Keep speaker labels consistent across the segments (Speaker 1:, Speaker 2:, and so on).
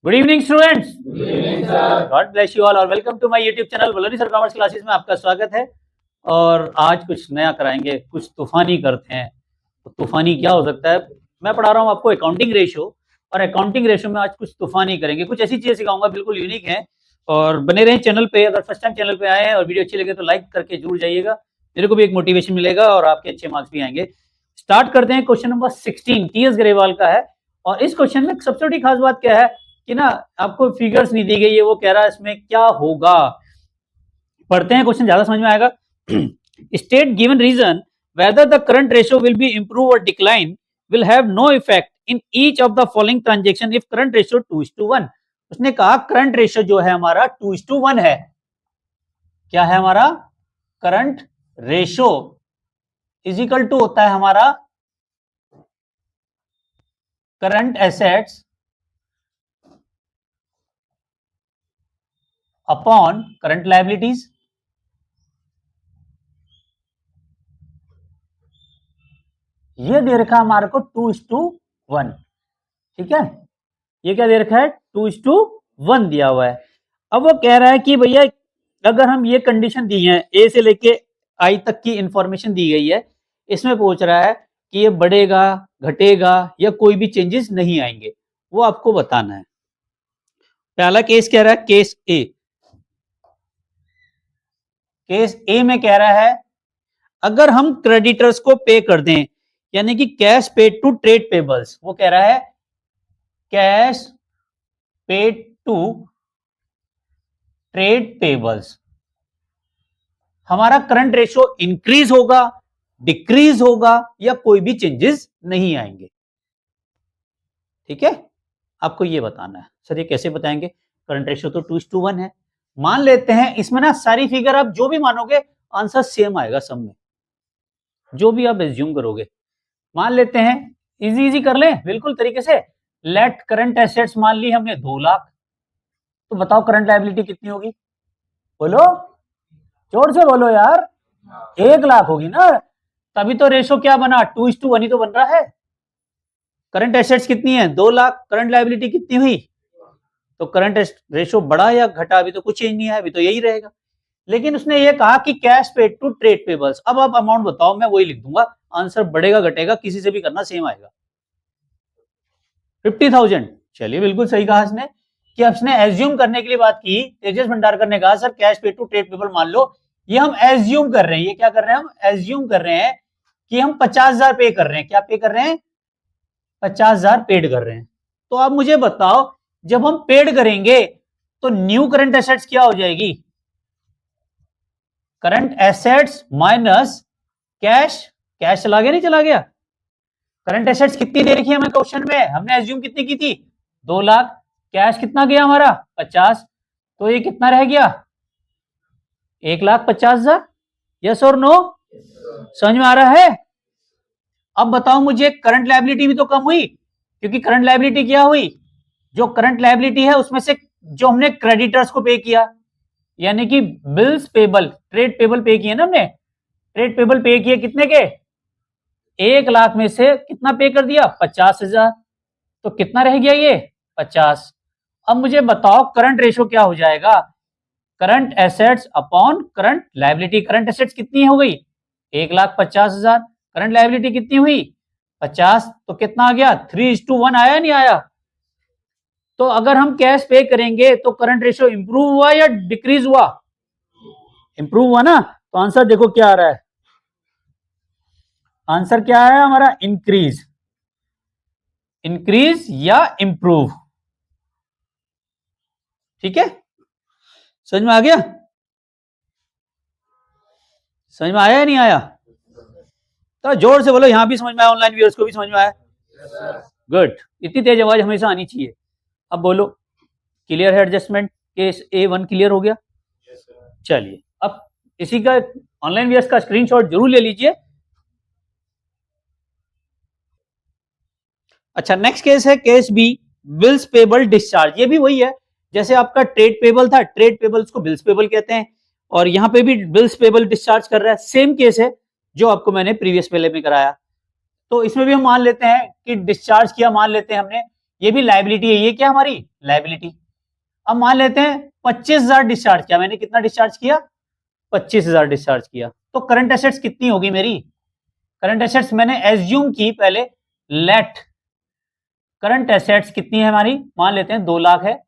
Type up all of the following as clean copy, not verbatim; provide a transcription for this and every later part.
Speaker 1: Good evening students, God bless you all और welcome to my YouTube channel Baloni sir commerce classes में आपका स्वागत है। और आज कुछ नया कराएंगे, कुछ तूफानी करते हैं। तो तूफानी क्या हो सकता है? मैं पढ़ा रहा हूँ आपको अकाउंटिंग रेशो, और अकाउंटिंग रेशो में आज कुछ तूफानी करेंगे, कुछ ऐसी चीजें सिखाऊंगा बिल्कुल यूनिक है। और बने रहें चैनल पे। अगर फर्स्ट टाइम चैनल पे आए हैं और वीडियो अच्छी लगे तो लाइक करके जरूर जाइएगा, मेरे को भी एक मोटिवेशन मिलेगा और आपके अच्छे मार्क्स भी आएंगे। स्टार्ट करते हैं। क्वेश्चन नंबर 16 टीएस ग्रेवाल का है। और इस क्वेश्चन में सबसे बड़ी खास बात क्या है कि ना आपको फिगर्स नहीं दी गई है, वो कह रहा है इसमें क्या होगा। पढ़ते हैं, क्वेश्चन ज्यादा समझ में आएगा। State given reason whether the current ratio will be improve or decline will have no effect in each of the following transaction if current ratio 2:1। उसने कहा करंट रेशियो जो है हमारा 2:1 है। क्या है हमारा? Current ratio is equal to होता है हमारा current assets upon current liabilities. ये दे रखा हमारे को 2:1। ठीक है, ये क्या दे रखा है? 2:1 दिया हुआ है। अब वो कह रहा है कि भैया अगर हम ये कंडीशन दी है, ए से लेके आई तक की इंफॉर्मेशन दी गई है, इसमें पूछ रहा है कि ये बढ़ेगा घटेगा या कोई भी चेंजेस नहीं आएंगे, वो आपको बताना है। पहला केस कह रहा है, केस ए। केस ए में कह रहा है अगर हम क्रेडिटर्स को पे कर दें, यानी कि cash paid to trade payables. वो कह रहा है cash paid to trade payables, हमारा करंट रेशियो इंक्रीज होगा, डिक्रीज होगा या कोई भी चेंजेस नहीं आएंगे। ठीक है, आपको ये बताना है। सर ये कैसे बताएंगे? करंट रेशियो तो 2:1 है। मान लेते हैं इसमें ना सारी फिगर आप जो भी मानोगे आंसर सेम आएगा सब में, जो भी आप एज्यूम करोगे। मान लेते हैं, इजी इजी कर लें बिल्कुल तरीके से। लेट करंट एसेट्स मान ली हमने 2 लाख, तो बताओ करंट लायबिलिटी कितनी होगी? बोलो, जोर से बोलो यार। 1 लाख होगी ना, तभी तो रेशो क्या बना? 2:1 ही तो बन रहा है। करंट एसेट्स कितनी है? 2 लाख। करंट लायबिलिटी कितनी हुई? तो करंट रेशो बढ़ा या घटा? अभी तो कुछ चेंज नहीं है, अभी तो यही रहेगा। लेकिन उसने ये कहा कि cash paid to trade payables. अब आप अमाउंट बताओ, मैं वही लिख दूंगा। आंसर बढ़ेगा घटेगा किसी से भी करना सेम आएगा। 50,000। चलिए बिल्कुल सही कहा इसने, कि उसने एज्यूम करने के लिए बात की। तेजस भंडारकर ने कहा sir cash paid to trade payable मान लो। ये हम एज्यूम कर रहे हैं, ये क्या कर रहे हैं? हम एज्यूम कर रहे हैं कि हम 50,000 पे कर रहे हैं। क्या पे कर रहे हैं? 50,000 पेड कर रहे हैं। तो आप मुझे बताओ, जब हम पेड करेंगे तो न्यू करंट एसेट्स क्या हो जाएगी? Current assets minus cash. Cash चला गया, नहीं चला गया? करंट एसेट्स कितनी दे रखी है हमें क्वेश्चन में? हमने एज्यूम कितनी की थी? 2 लाख। कैश कितना गया हमारा? 50। तो ये कितना रह गया? 1,50,000। यस और नो? समझ में आ रहा है? अब बताओ मुझे, करंट लायबिलिटी भी तो कम हुई, क्योंकि करंट लायबिलिटी क्या हुई? जो करंट लायबिलिटी है उसमें से जो हमने क्रेडिटर्स को पे किया, यानी कि बिल्स पेबल, ट्रेड पेबल पे किए ना हमने। ट्रेड पेबल पे किए कितने के? 1 लाख में से कितना पे कर दिया? 50,000। तो कितना रह गया? ये 50। अब मुझे बताओ करंट रेशो क्या हो जाएगा? Current assets upon current liability. Current assets कितनी हो गई? 1,50,000। करंट लायबिलिटी कितनी हुई? 50। तो कितना आ गया? 3:1 आया नहीं आया? तो अगर हम कैश पे करेंगे तो करंट रेशियो इंप्रूव हुआ या डिक्रीज हुआ? इंप्रूव हुआ ना। तो आंसर देखो क्या आ रहा है। आंसर क्या है हमारा? इंक्रीज। इंक्रीज या इंप्रूव। ठीक है, समझ में आ गया? समझ में आया या नहीं आया? तो जोर से बोलो, यहां भी समझ में आया, ऑनलाइन व्यूअर्स को भी समझ में आया? गुड, इतनी तेज आवाज हमेशा आनी चाहिए। अब बोलो, क्लियर है एडजस्टमेंट? केस A1 क्लियर हो गया? चलिए, अब इसी का ऑनलाइन व्यूअर्स का स्क्रीनशॉट जरूर ले लीजिए। अच्छा, नेक्स्ट केस है case B, bills payable discharge. ये भी वही है जैसे आपका ट्रेड पेबल था, ट्रेड पेबल्स को बिल्स पेबल कहते हैं, और यहां पे भी बिल्स पेबल डिस्चार्ज कर रहा है। सेम केस है जो आपको मैंने प्रीवियस पहले में कराया। तो इसमें भी हम मान लेते हैं कि डिस्चार्ज किया, मान लेते हैं हमने, ये भी लायबिलिटी है, ये क्या हमारी लायबिलिटी। अब मान लेते हैं 25,000 डिस्चार्ज किया मैंने, कितना डिस्चार्ज किया 25,000 डिस्चार्ज किया, तो करंट एसेट्स कितनी होगी मेरी, करंट एसेट्स मैंने एज्यूम की पहले, लेट करंट एसेट्स कितनी है हमारी, मान लेते हैं 2 लाख है,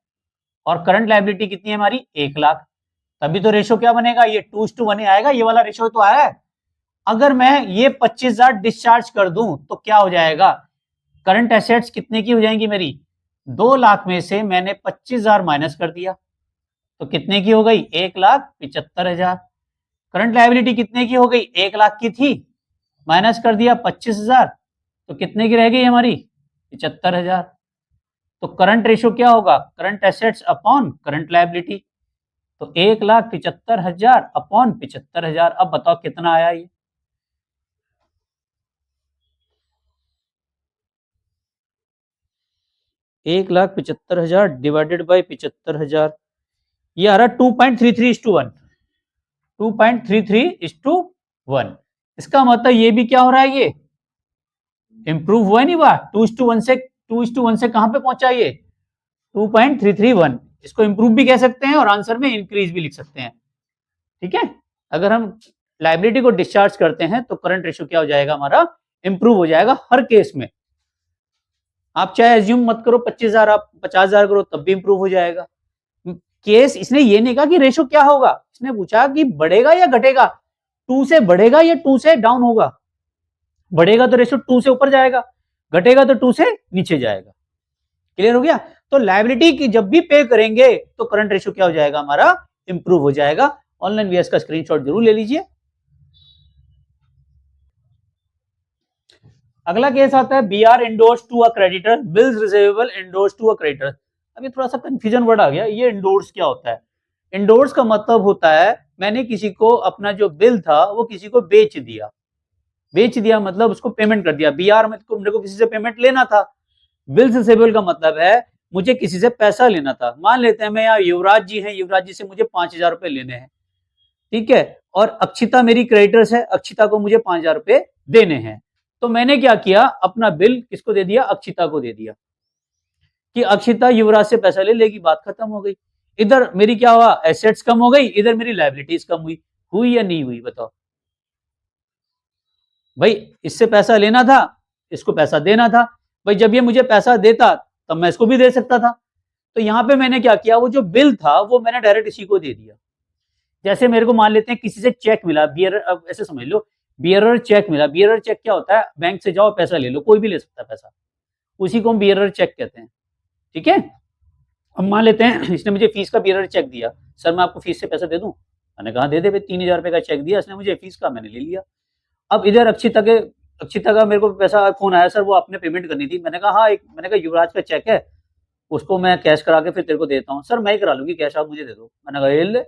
Speaker 1: और करंट लायबिलिटी कितनी है हमारी 1 लाख, तभी तो रेशो क्या बनेगा, ये 2:1 आएगा, ये वाला रेशो तो आया है। अगर मैं ये 25,000 डिस्चार्ज कर दूं तो क्या हो जाएगा, करंट एसेट्स कितने की हो जाएंगी मेरी, 2 लाख में से मैंने 25,000 माइनस कर दिया तो कितने की हो गई 1,75,000। करंट लायबिलिटी कितने की हो गई, 1 लाख की थी, माइनस कर दिया 25,000 तो कितने की रह गई हमारी 75,000। तो करंट रेशो क्या होगा, current assets upon current liability, तो 1,75,000 अपॉन 75,000। अब बताओ कितना आया ये, $1,75,000 डिवाइडेड बाई 75,000, ये आ रहा 2.33:1, 2.33:1। इसका मतलब ये भी क्या हो रहा है, ये इंप्रूव हुआ नहीं हुआ, 2:1 से कहां पे पहुंचा ये 2.331। इसको इंप्रूव भी कह सकते हैं और आंसर में इंक्रीज भी लिख सकते हैं, ठीक है। अगर हम लायबिलिटी को डिस्चार्ज करते हैं तो करंट रेशियो क्या हो जाएगा हमारा, इंप्रूव हो जाएगा हर केस में। आप चाहे एज्यूम मत करो 25,000, आप 50,000 करो तब भी इंप्रूव हो जाएगा। केस इसने ये नहीं कहा कि रेशो क्या होगा, इसने पूछा कि बढ़ेगा या घटेगा, 2 से बढ़ेगा या 2 से डाउन होगा, बढ़ेगा तो रेशो 2 से ऊपर जाएगा, घटेगा तो 2 से नीचे जाएगा। क्लियर हो गया। तो लायबिलिटी की जब भी पे करेंगे तो करंट रेशो क्या हो जाएगा हमारा, इंप्रूव हो जाएगा। ऑनलाइन वीएस का स्क्रीनशॉट जरूर ले लीजिए। अगला केस आता है BR endorse to a creditor, bills receivable endorse to a creditor. अभी थोड़ा सा कंफ्यूजन वर्ड आ गया, ये इंडोर्स क्या होता है। इंडोर्स का मतलब होता है मैंने किसी को अपना जो बिल था वो किसी को बेच दिया, बेच दिया मतलब उसको पेमेंट कर दिया। बीआर में मेरे को किसी से पेमेंट लेना था, बिल्स रिसीवेबल का मतलब है मुझे किसी से पैसा लेना था। मान लेते हैं मैं यहाँ युवराज जी हैं, युवराज जी से मुझे 5,000 रुपए लेने हैं, ठीक है, और अक्षिता मेरी क्रेडिटर्स है, अक्षिता को मुझे 5,000 रुपए देने हैं। तो मैंने क्या किया, अपना बिल किसको दे दिया, अक्षिता को दे दिया कि अक्षिता युवराज से पैसा ले लेगी, बात खत्म हो गई। इधर मेरी क्या हुआ, एसेट्स कम हो गई, इधर मेरी लायबिलिटीज कम हुई या नहीं हुई बताओ भाई। इससे पैसा लेना था, इसको पैसा देना था भाई, जब ये मुझे पैसा देता तब मैं इसको भी दे सकता था। तो यहाँ पे मैंने क्या किया, वो जो बिल था वो मैंने डायरेक्ट इसी को दे दिया। जैसे मेरे को मान लेते हैं किसी से चेक मिला, बियरर, अब ऐसे समझ लो बियरर चेक मिला। बियरर चेक क्या होता है, बैंक से जाओ पैसा ले लो, कोई भी ले सकता है पैसा, उसी को हम बियरर चेक कहते हैं, ठीक है। अब मान लेते हैं इसने मुझे फीस का बियरर चेक दिया, सर मैं आपको फीस से पैसा दे दूं, मैंने कहा दे दे भाई, 3,000 रुपए का चेक दिया इसने मुझे फीस का, मैंने ले लिया। अब इधर अक्षिता का मेरे को पैसा फोन आया, सर वो आपने पेमेंट करनी थी, मैंने कहा हाँ, मैंने कहा युवराज का चेक है, उसको मैं कैश करा के फिर तेरे को देता हूँ। सर मैं ही करा लूंगी कैश, आप मुझे दे दो। मैंने कहा ये ले,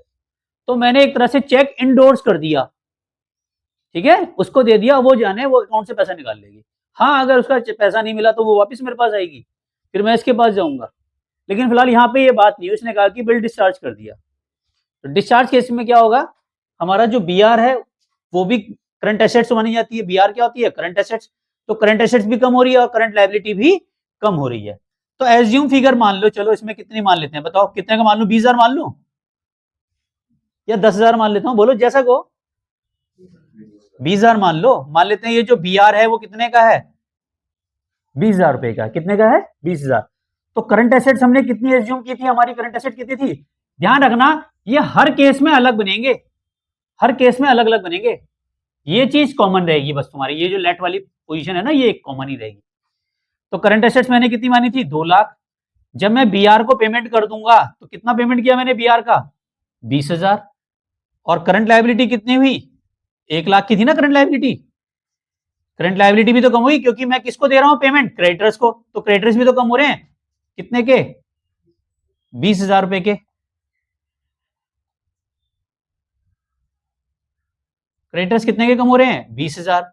Speaker 1: तो मैंने एक तरह से चेक इंडोर्स कर दिया, ठीक है, उसको दे दिया, वो जाने वो अकाउंट से पैसा निकाल लेगी। हाँ अगर उसका पैसा नहीं मिला तो वो वापस मेरे पास आएगी, फिर मैं इसके पास जाऊंगा। लेकिन फिलहाल यहाँ पे ये बात नहीं, उसने कहा कि बिल डिस्चार्ज कर दिया। तो डिस्चार्ज केस में क्या होगा, हमारा जो बीआर है वो भी करंट एसेट्स मानी जाती है। बीआर क्या होती है, करंट एसेट्स। तो करंट एसेट्स भी कम हो रही है और करंट लायबिलिटी भी कम हो रही है। तो एज्यूम फिगर मान लो, चलो इसमें कितनी मान लेते हैं बताओ, कितने का मान लू, 20,000 मान लू या 10,000 मान लेता हूं, बोलो जैसा को। 20,000 मान लो, मान लेते हैं ये जो बीआर है वो कितने का है, 20,000 रुपए का। कितने का है, 20,000। तो करंट एसेट्स हमने कितनी एज्यूम की थी, हमारी करंट एसेट कितनी थी, ध्यान रखना ये हर केस में अलग बनेंगे, हर केस में अलग अलग बनेंगे। ये चीज कॉमन रहेगी बस तुम्हारी, ये जो लेट वाली पोजीशन है ना ये एक कॉमन ही रहेगी। तो करंट एसेट्स मैंने कितनी मानी थी, 2 लाख। जब मैं बीआर को पेमेंट कर दूंगा तो कितना पेमेंट किया मैंने बीआर का, 20,000। और करंट लायबिलिटी कितनी हुई, 1 लाख की थी ना करंट लायबिलिटी। करंट लायबिलिटी भी तो कम हुई क्योंकि मैं किसको दे रहा हूं पेमेंट, क्रेडिटर्स को। तो क्रेडिटर्स भी तो कम हो रहे हैं, कितने के, 20,000 रुपए के। क्रेडिटर्स कितने के कम हो रहे हैं, 20,000।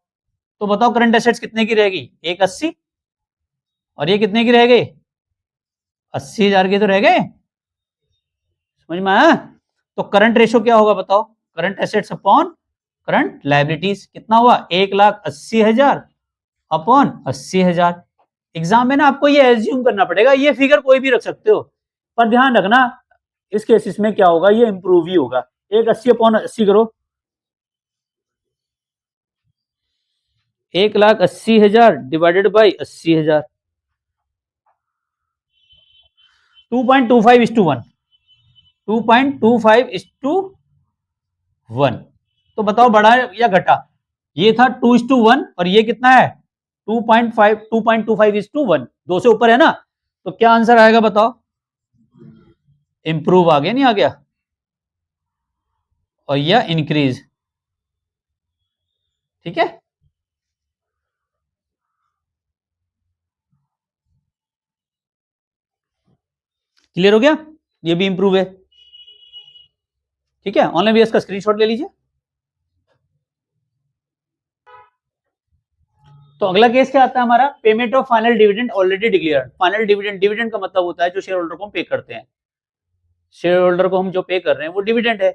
Speaker 1: तो बताओ करंट एसेट्स कितने की रहेगी, 180, और ये कितने की रह गई, 80,000 के तो रह गए, समझ में आया। तो करंट रेशो क्या होगा बताओ, current assets upon current liabilities कितना हुआ, 1,80,000 अपॉन 80,000। एग्जाम में ना आपको ये एज्यूम करना पड़ेगा, ये फिगर कोई भी रख सकते हो, पर ध्यान रखना इस केसेस में क्या होगा, ये इंप्रूव ही होगा। एक 80/80 करो, 1,80,000 डिवाइडेड बाई 80,000, 2.25:1, 2.25:1। तो बताओ बढ़ा या घटा? ये था 2:1 और ये कितना है 2.25:1, दो से ऊपर है ना, तो क्या आंसर आएगा बताओ? इंप्रूव आ गया, नहीं आ गया? और यह इंक्रीज, ठीक है। क्लियर हो गया? ये भी इंप्रूव है, ठीक है। ऑनलाइन बेस का स्क्रीनशॉट ले लीजिए। तो अगला केस क्या आता है हमारा, payment of final dividend already declared. Final dividend, dividend का मतलब होता है जो शेयर होल्डर को हम पे करते हैं, शेयर होल्डर को हम जो पे कर रहे हैं वो डिविडेंड है,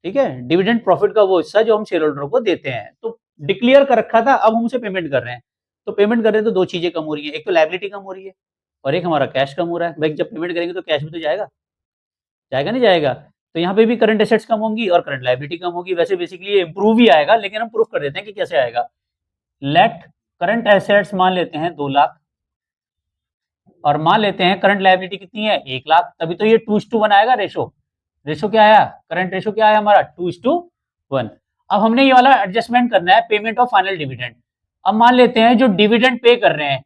Speaker 1: ठीक है। डिविडेंड प्रॉफिट का वो हिस्सा जो हम शेयर होल्डर को देते हैं, तो डिक्लेयर कर रखा था, अब हम उसे पेमेंट कर रहे हैं। तो पेमेंट कर रहे हैं तो दो चीजें कम हो रही है, एक तो लायबिलिटी कम हो रही है और एक हमारा कैश कम हो रहा है। भाई जब पेमेंट करेंगे तो कैश भी तो जाएगा, जाएगा नहीं जाएगा? तो यहाँ पे भी करंट एसेट्स कम होंगी और करंट लायबिलिटी कम होगी। वैसे बेसिकली ये इंप्रूव ही आएगा, लेकिन हम प्रूफ कर देते हैं कि कैसे आएगा। लेट करंट एसेट्स मान लेते हैं 2 लाख और मान लेते हैं करंट लायबिलिटी कितनी है 1 लाख, तभी तो ये 2:1 आएगा रेशो। रेशो क्या आया, करंट रेशो क्या आया हमारा 2:1। अब हमने ये वाला एडजस्टमेंट करना है, पेमेंट ऑफ फाइनल डिविडेंड। अब मान लेते हैं जो डिविडेंड पे कर रहे हैं,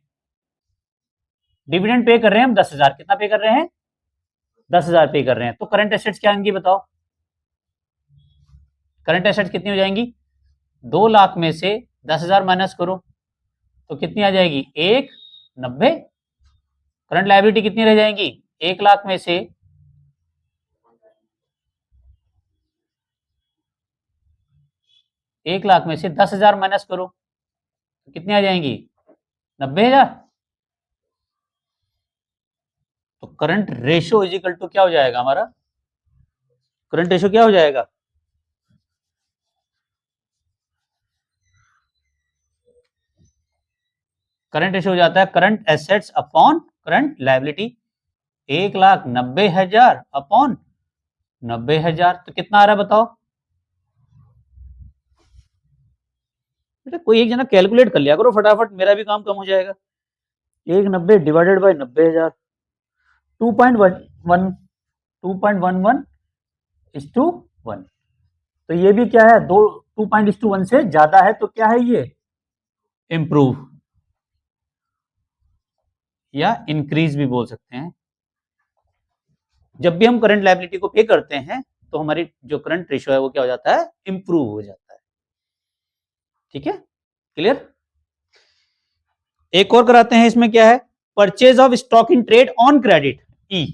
Speaker 1: डिविडेंड पे कर रहे हैं हम 10,000, कितना पे कर रहे हैं 10,000 पे कर रहे हैं। तो करंट एसेट्स क्या आएंगी बताओ? करंट एसेट्स कितनी हो जाएंगी, 2 लाख में से 10,000 माइनस करो तो कितनी आ जाएगी 1,90। करंट लायबिलिटी कितनी रह जाएंगी, 1 लाख में से 10,000 माइनस करो तो कितनी आ जाएंगी 90,000। तो current ratio is equal to क्या हो जाएगा हमारा, करंट रेशो क्या हो जाएगा, करंट रेशो हो जाता है current assets upon current liability. 1,90,000 upon 90,000, तो कितना आ रहा है बताओ? बेटा कोई एक जना कैलकुलेट कर लिया करो फटाफट, मेरा भी काम कम हो जाएगा। 1,90 डिवाइडेड बाई 90,000, 2.1 2.11:1। तो ये भी क्या है, 2.1 से ज्यादा है, तो क्या है ये इंप्रूव या इंक्रीज भी बोल सकते हैं। जब भी हम करंट लायबिलिटी को पे करते हैं तो हमारी जो करंट रेशो है वो क्या हो जाता है, इंप्रूव हो जाता है, ठीक है। क्लियर? एक और कराते हैं, इसमें क्या है, purchase of stock in trade on credit, ई,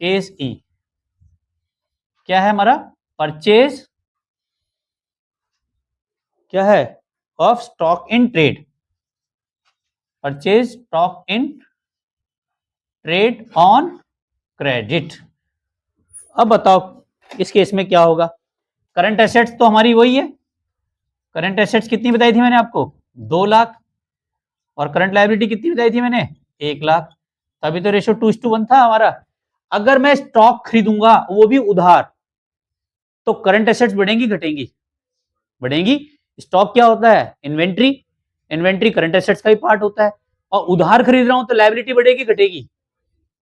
Speaker 1: केस ई। क्या है हमारा, परचेज क्या है of stock in trade, purchase stock in trade on credit. अब बताओ इस केस में क्या होगा, करंट एसेट्स तो हमारी वही है, करंट एसेट्स कितनी बताई थी मैंने आपको 2 लाख, और करंट लायबिलिटी कितनी बताई थी मैंने 1 लाख, तभी तो रेशो 2:1 था हमारा। अगर मैं स्टॉक खरीदूंगा वो भी उधार, तो करंट एसेट्स बढ़ेंगी घटेंगी, बढ़ेंगी। स्टॉक क्या होता है, इन्वेंट्री, इन्वेंट्री करंट एसेट्स का ही पार्ट होता है, और उधार खरीद रहा हूं तो लायबिलिटी बढ़ेगी घटेगी,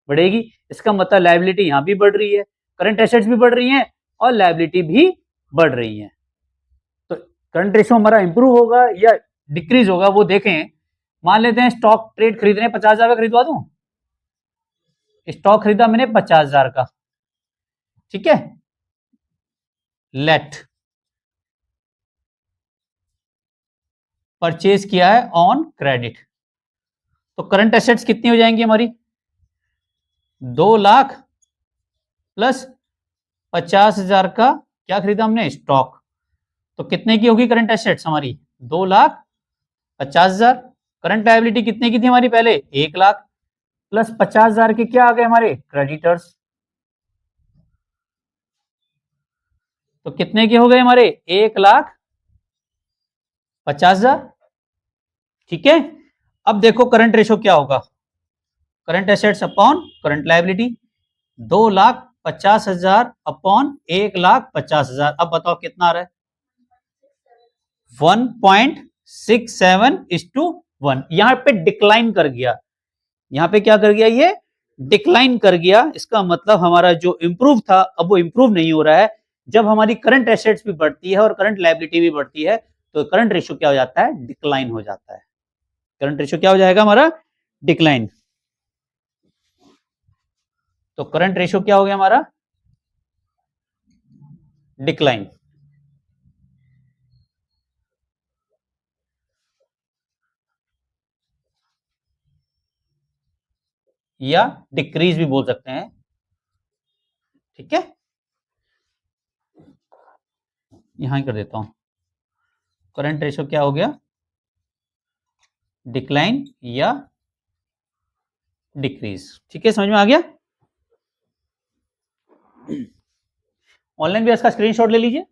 Speaker 1: बढ़ेगी। इसका मतलब लायबिलिटी यहां भी बढ़ रही है, करंट एसेट्स भी बढ़ रही हैं और लायबिलिटी भी बढ़ रही है। तो करंट रेशो हमारा इंप्रूव होगा या डिक्रीज होगा वो देखें। मान लेते हैं स्टॉक ट्रेड खरीद रहे हैं, 50,000 का खरीदवा दूं, स्टॉक खरीदा मैंने 50,000 का, ठीक है। लेट परचेज किया है ऑन क्रेडिट, तो करंट एसेट्स कितनी हो जाएंगी हमारी 2 लाख प्लस 50,000 का क्या खरीदा हमने स्टॉक, तो कितने की होगी करंट एसेट्स हमारी 2,50,000। करंट लायबिलिटी कितने की थी हमारी पहले 1 लाख, प्लस 50,000 के क्या आ गए हमारे क्रेडिटर्स, तो कितने के हो गए हमारे 1,50,000, ठीक है। अब देखो करंट रेशो क्या होगा, current assets upon current liability, 2,50,000 upon 1,50,000। अब बताओ कितना आ रहा है, 1.67:1। यहां पे डिक्लाइन कर गया, यहां पे क्या कर गया, ये डिक्लाइन कर गया। इसका मतलब हमारा जो इंप्रूव था अब वो इंप्रूव नहीं हो रहा है। जब हमारी करंट एसेट्स भी बढ़ती है और करंट लायबिलिटी भी बढ़ती है तो करंट रेशियो क्या हो जाता है, डिक्लाइन हो जाता है। करंट रेशियो क्या हो जाएगा हमारा, डिक्लाइन। तो करंट रेशियो क्या हो गया हमारा, डिक्लाइन। या डिक्रीज भी बोल सकते हैं, ठीक है। यहां ही कर देता हूं, करंट रेशियो क्या हो गया, डिक्लाइन या डिक्रीज। ठीक है, समझ में आ गया। ऑनलाइन भी इसका स्क्रीनशॉट ले लीजिए।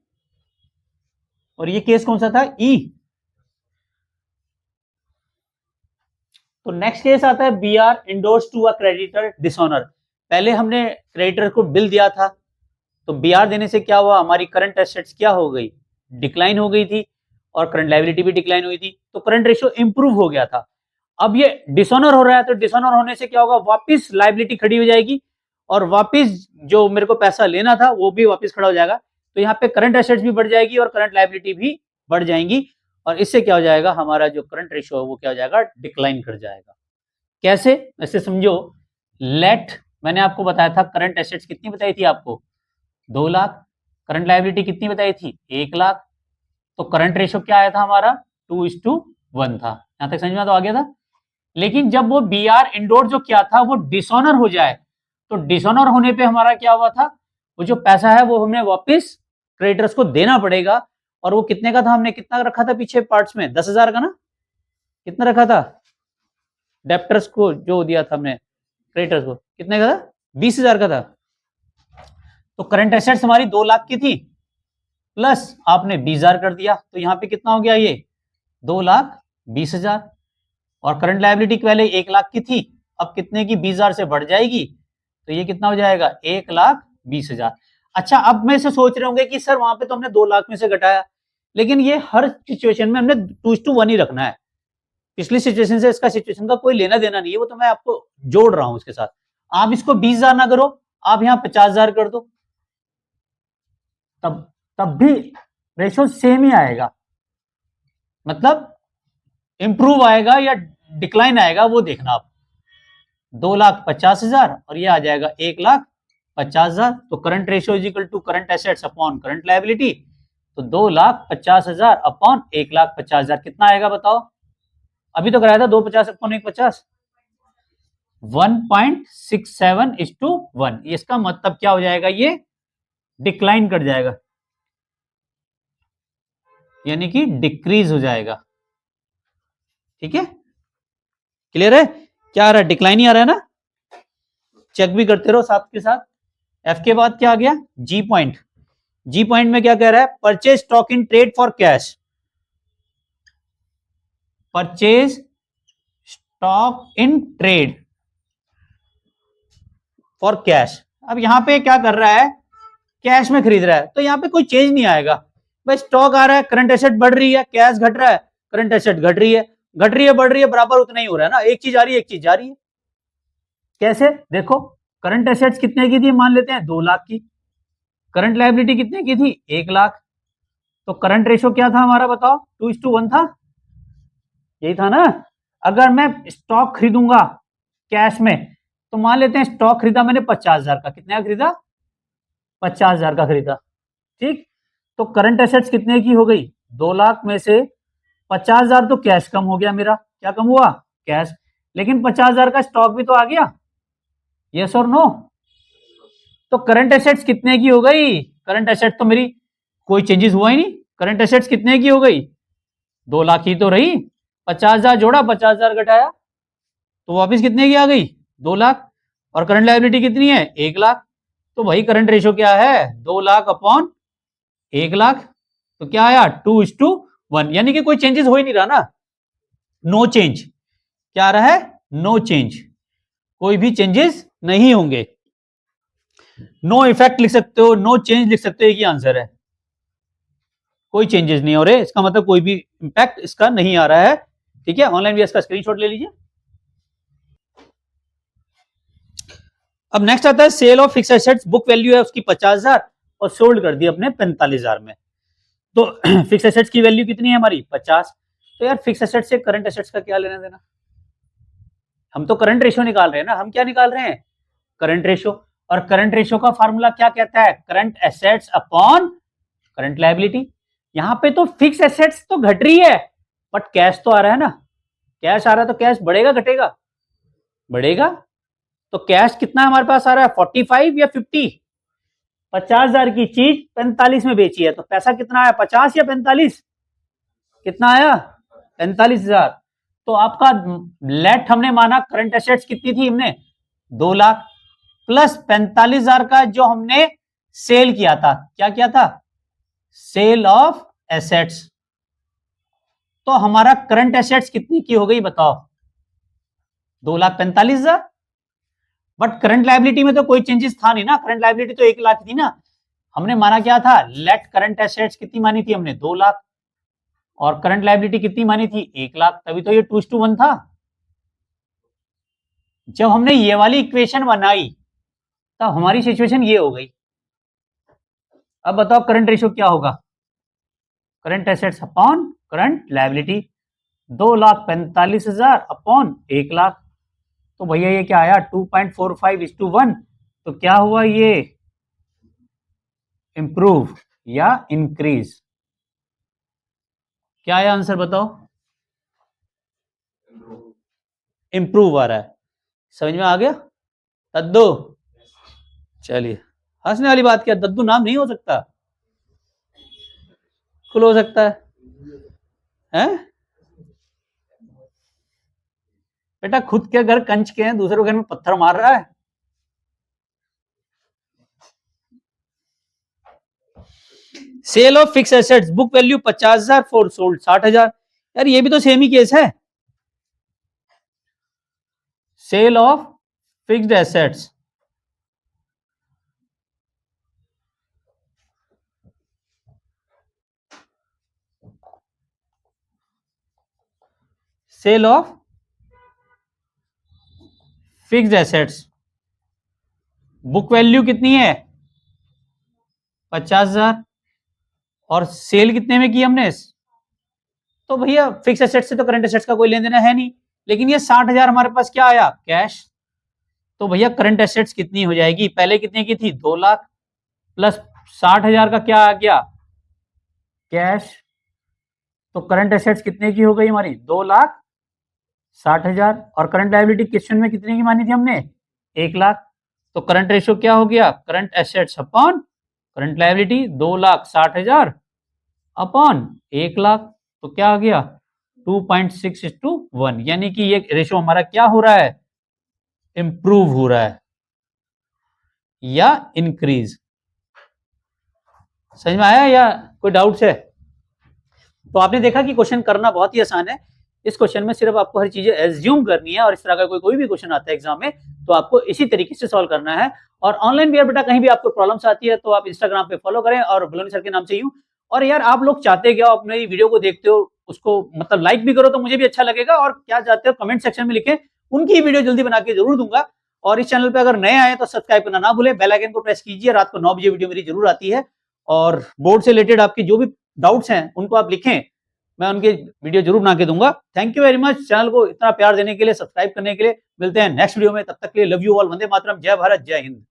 Speaker 1: और ये केस कौन सा था, ई। तो नेक्स्ट केस आता है B R endorse to a creditor dishonour. पहले हमने क्रेडिटर को बिल दिया था, तो बी आर देने से क्या हुआ, हमारी करंट एसेट्स क्या हो गई, डिक्लाइन हो गई थी और करंट लायबिलिटी भी डिक्लाइन हुई थी, तो करंट रेशियो इंप्रूव हो गया था। अब ये डिसऑनर हो रहा है, तो डिसऑनर होने से क्या होगा, वापस लायबिलिटी खड़ी हो जाएगी और वापस जो मेरे को पैसा लेना था वो भी वापस खड़ा हो जाएगा। तो यहाँ पे करंट एसेट्स भी बढ़ जाएगी और करंट लायबिलिटी भी बढ़ जाएंगी और इससे क्या हो जाएगा, हमारा जो करंट रेशियो है वो क्या हो जाएगा, डिक्लाइन कर जाएगा। कैसे, ऐसे समझो, लेट मैंने आपको बताया था करंट एसेट्स कितनी बताई थी आपको, 2 लाख, करंट लायबिलिटी कितनी बताई थी, 1 लाख। तो करंट रेशियो क्या आया था हमारा, 2:1 था। यहां तक समझ में तो आ गया था। लेकिन जब वो बी आर इंडोर जो क्या था वो डिसऑनर हो जाए, तो डिसऑनर होने पे हमारा क्या हुआ था, वो जो पैसा है वो हमें वापस क्रेडिटर्स को देना पड़ेगा। और वो कितने का था, हमने कितना रखा था पीछे पार्ट्स में, 10,000 का ना, कितना रखा था, डेप्टर्स को जो दिया था हमने क्रेडिटर्स को, कितने का था, 20,000 का था। तो करंट एसेट्स हमारी 2 लाख की थी, प्लस आपने 20,000 कर दिया, तो यहां पे कितना हो गया, ये 2,20,000। और करंट लायबिलिटी पहले 1 लाख की थी, अब कितने की, 20,000 से बढ़ जाएगी, तो ये कितना हो जाएगा, 1,20,000। अच्छा, अब मैं से सोच रहे होंगे कि सर वहां पे तो हमने 2 लाख में से घटाया, लेकिन ये हर सिचुएशन में हमने 2:1 ही रखना है। पिछली सिचुएशन से इसका सिचुएशन का कोई लेना देना नहीं है, वो तो मैं आपको जोड़ रहा हूं उसके साथ। आप इसको 20,000 ना करो, आप यहाँ 50,000 कर दो, तब तब भी रेशो सेम ही आएगा, मतलब इंप्रूव आएगा या डिक्लाइन आएगा वो देखना आप। 2,50,000 और ये आ जाएगा 1,50,000। तो current ratio is equal to current assets upon current liability. तो 2,50,000 अपॉन 1,50,000 कितना आएगा बताओ, अभी तो कराया था 250 अपॉन 150, 1.67:1। इसका मतलब क्या हो जाएगा, ये डिक्लाइन कर जाएगा, यानी कि डिक्रीज हो जाएगा। ठीक है, क्लियर है, क्या आ रहा है, डिक्लाइन ही आ रहा है ना, चेक भी करते रहो साथ के साथ। एफ के बाद क्या आ गया, जी पॉइंट। जी पॉइंट में क्या कह रहा है, purchase stock in trade for cash, purchase stock in trade for cash. अब यहां पे क्या कर रहा है, कैश में खरीद रहा है, तो यहां पे कोई चेंज नहीं आएगा भाई, स्टॉक आ रहा है, करंट एसेट बढ़ रही है, कैश घट रहा है, करंट एसेट घट रही है, घट रही है, बढ़ रही है, बराबर उतना ही हो रहा है ना, एक चीज आ रही है एक चीज जा रही है। कैसे, देखो करंट एसेट्स कितने की थी, मान लेते हैं 2 लाख की, करंट लायबिलिटी कितने की थी, 1 लाख। तो करंट रेशो क्या था हमारा बताओ, 2:1 था, यही था ना। अगर मैं स्टॉक खरीदूंगा कैश में, तो मान लेते हैं स्टॉक खरीदा मैंने 50,000 का, कितने का खरीदा, 50,000 का खरीदा, ठीक। तो करंट एसेट्स कितने की हो गई, 2 लाख में से 50,000 तो कैश कम हो गया मेरा, क्या कम हुआ, कैश। लेकिन 50,000 का स्टॉक भी तो आ गया, यस और नो। तो करंट एसेट्स कितने की हो गई, करंट एसेट तो मेरी कोई चेंजेस हुआ ही नहीं, करंट एसेट्स कितने की हो गई, 2 लाख की तो रही, 50,000 जोड़ा, 50,000 घटाया, तो वापिस कितने की आ गई, 2 लाख। और करंट लायबिलिटी कितनी है, 1 लाख। तो भाई करंट रेशो क्या है, 2 लाख अपॉन 1 लाख। तो क्या आया, 2:1, यानी कि कोई चेंजेस हो ही नहीं रहा ना, नो चेंज। क्या आ रहा है? नो चेंज, कोई भी चेंजेस नहीं होंगे। नो इफेक्ट लिख सकते हो, नो चेंज लिख सकते हो, ये आंसर है। कोई चेंजेस नहीं हो रहे, इसका मतलब कोई भी इंपैक्ट इसका नहीं आ रहा है। ठीक है, ऑनलाइन भी इसका स्क्रीनशॉट ले लीजिए। अब नेक्स्ट आता है sale of fix assets. Book value है उसकी 50,000 और सोल्ड कर दी अपने 45,000 में। तो फिक्स एसेट्स की वैल्यू कितनी है हमारी? 50। तो यार फिक्स एसेट्स से करंट एसेट्स का क्या लेना देना? हम तो करंट रेशियो निकाल रहे हैं ना। हम क्या निकाल रहे हैं? Current ratio. और करंट रेशियो का फार्मूला क्या कहता है? Current assets upon current liability. यहां पे तो फिक्स एसेट्स तो घट रही है, बट कैश तो आ रहा है ना। कैश आ रहा है तो कैश बढ़ेगा घटेगा? बढ़ेगा। तो कैश कितना हमारे पास आ रहा है? 45 या 50? 50,000 की चीज 45 में बेची है, तो पैसा कितना आया? 50 या 45? कितना आया? 45,000। तो आपका लेट हमने माना करंट एसेट्स कितनी थी? हमने 2 लाख प्लस 45,000 का जो हमने सेल किया था। क्या किया था? Sale of assets. तो हमारा करंट एसेट्स कितनी की हो गई बताओ? 2,45,000। बट करंट लायबिलिटी में तो कोई चेंजेस था नहीं ना। करंट लायबिलिटी तो 1 लाख थी ना। हमने माना क्या था? लेट करंट एसेट्स कितनी मानी थी हमने? 2 लाख। और करंट लायबिलिटी कितनी मानी थी? 1 लाख। तभी तो ये 2:1 था। जब हमने ये वाली इक्वेशन बनाई तब हमारी सिचुएशन ये हो गई। अब बताओ करंट रेशियो क्या होगा? Current assets upon current liability. 2,45,000 upon 1 lakh. तो भैया ये क्या आया? 2.45:1। तो क्या हुआ ये? इंप्रूव या इंक्रीज? क्या आया आंसर बताओ? इंप्रूव आ रहा है। समझ में आ गया? दद्दू, चलिए। हंसने वाली बात क्या? दद्दू नाम नहीं हो सकता? खुल हो सकता है? बेटा खुद के घर कंच के हैं, दूसरे घर में पत्थर मार रहा है। Sale of fix assets. Book value 50,000 for sold 60,000। यार ये भी तो सेम ही केस है। Sale of fixed assets, sale of fixed assets. Book value कितनी है? 50,000 और सेल कितने में की हमने? तो भैया फिक्स एसेट्स से तो करंट एसेट्स का कोई लेन देना है नहीं, लेकिन ये 60,000 हमारे पास क्या आया? कैश। तो भैया करंट एसेट्स कितनी हो जाएगी? पहले कितने की थी? 2 लाख प्लस 60,000 का क्या आ गया? कैश। तो करंट एसेट्स कितने की हो गई हमारी? 2,60,000। और करंट लायबिलिटी क्वेश्चन में कितने की मानी थी हमने? 1 लाख। तो करंट रेशियो क्या हो गया? Current assets upon current liability. 2,60,000 upon 1 lakh. तो क्या आ गया? 2.6:1। यानी कि ये रेशियो हमारा क्या हो रहा है? इंप्रूव हो रहा है या इंक्रीज। समझ में आया या कोई डाउट्स है? तो आपने देखा कि क्वेश्चन करना बहुत ही आसान है। इस क्वेश्चन में सिर्फ आपको हर चीजें एज्यूम करनी है, और इस तरह का कोई भी क्वेश्चन आता है एग्जाम में तो आपको इसी तरीके से सॉल्व करना है। और ऑनलाइन भी यार बेटा कहीं भी आपको प्रॉब्लम्स आती है तो आप इंस्टाग्राम पे फॉलो करें और बलोनी सर के नाम से यूं। और यार आप लोग चाहते क्या हो? अपने वीडियो को देखते हो, उसको मतलब लाइक भी करो तो मुझे भी अच्छा लगेगा, और क्या चाहते हो कमेंट सेक्शन में लिखें, उनकी वीडियो जल्दी बना के जरूर दूंगा। और इस चैनल पे अगर नए आए तो सब्सक्राइब करना ना भूलें, बेल आइकन को प्रेस कीजिए। रात को 9 बजे वीडियो मेरी जरूर आती है, और बोर्ड से रिलेटेड आपकी जो भी डाउट्स हैं उनको आप लिखें, मैं उनके वीडियो जरूर बना के दूंगा। Thank you very much channel को इतना प्यार देने के लिए, सब्सक्राइब करने के लिए। मिलते हैं नेक्स्ट वीडियो में, तब तक के लिए love you all. Vande Mataram, जय भारत, जय हिंद।